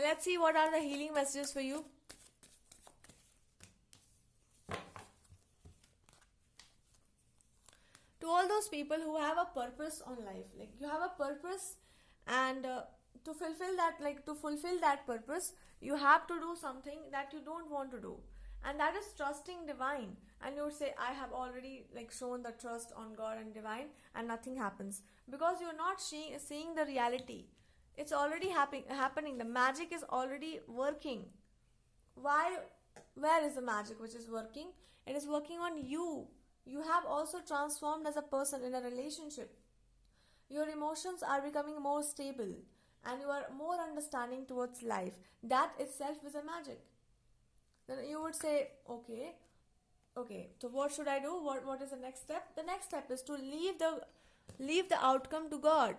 let's see what are the healing messages for you. To all those people who have a purpose on life, like you have a purpose, and to fulfill that purpose, you have to do something that you don't want to do, and that is trusting divine. And you would say, I have already like shown the trust on God and divine, and nothing happens because you're not seeing the reality. It's already happening. The magic is already working. Why? Where is the magic which is working? It is working on you. You have also transformed as a person in a relationship. Your emotions are becoming more stable, and you are more understanding towards life. That itself is a magic. Then you would say, okay, so what should I do? What is the next step? The next step is to leave the outcome to God.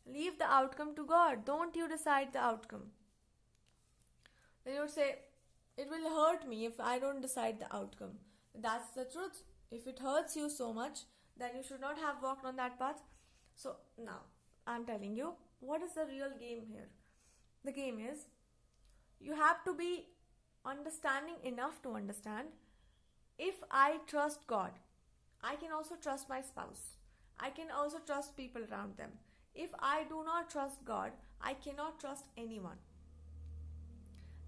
Leave the outcome to God. Don't you decide the outcome. Then you would say, it will hurt me if I don't decide the outcome. That's the truth. If it hurts you so much, then you should not have walked on that path. So now, I'm telling you, what is the real game here? The game is, you have to be understanding enough to understand, if I trust God, I can also trust my spouse. I can also trust people around them. If I do not trust God, I cannot trust anyone.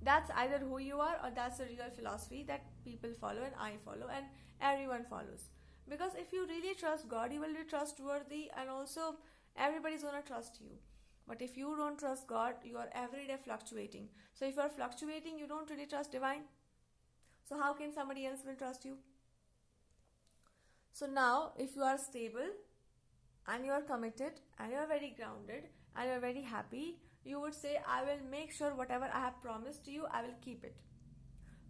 That's either who you are, or that's the real philosophy that people follow and I follow and everyone follows. Because if you really trust God, you will be trustworthy, and also everybody's going to trust you. But if you don't trust God, you are every day fluctuating. So if you are fluctuating, you don't really trust divine. So how can somebody else will trust you? So now, if you are stable and you are committed and you are very grounded and you are very happy, you would say, I will make sure whatever I have promised to you, I will keep it.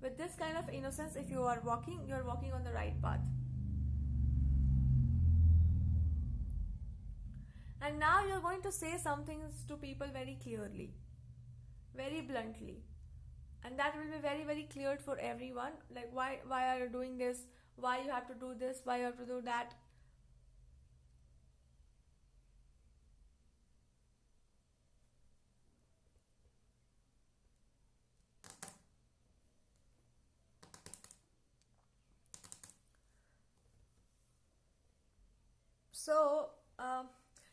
With this kind of innocence, if you are walking on the right path. And now you're going to say some things to people very clearly, very bluntly. And that will be very, very clear for everyone. Like, why are you doing this? Why you have to do this? Why you have to do that? So,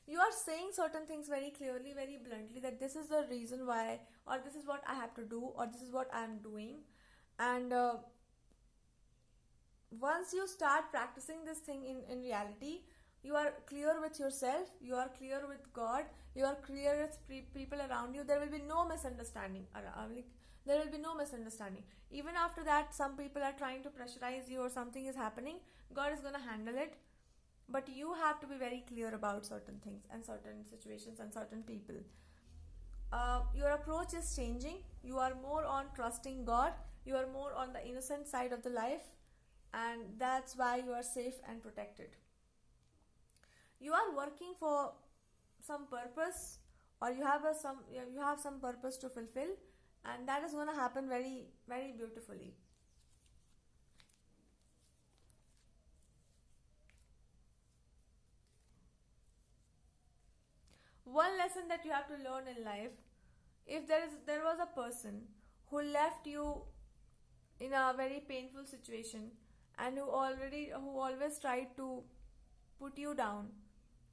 you are saying certain things very clearly, very bluntly, that this is the reason why, or this is what I have to do, or this is what I am doing. And once you start practicing this thing in reality, you are clear with yourself, you are clear with God, you are clear with people around you. There will be no misunderstanding. There will be no misunderstanding. Even after that, some people are trying to pressurize you or something is happening, God is going to handle it. But you have to be very clear about certain things and certain situations and certain people. Your approach is changing. You are more on trusting God. You are more on the innocent side of the life. And that's why you are safe and protected. You are working for some purpose, or you have some purpose to fulfill. And that is going to happen very, very beautifully. One lesson that you have to learn in life, if there was a person who left you in a very painful situation, and who always tried to put you down,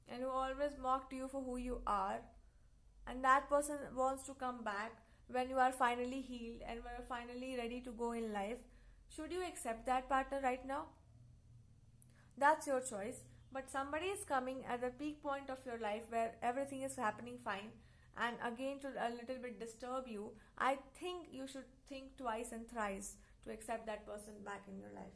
and who always mocked you for who you are, and that person wants to come back when you are finally healed and when you are finally ready to go in life, should you accept that partner right now? That's your choice. But somebody is coming at the peak point of your life where everything is happening fine, and again to a little bit disturb you, I think you should think twice and thrice to accept that person back in your life.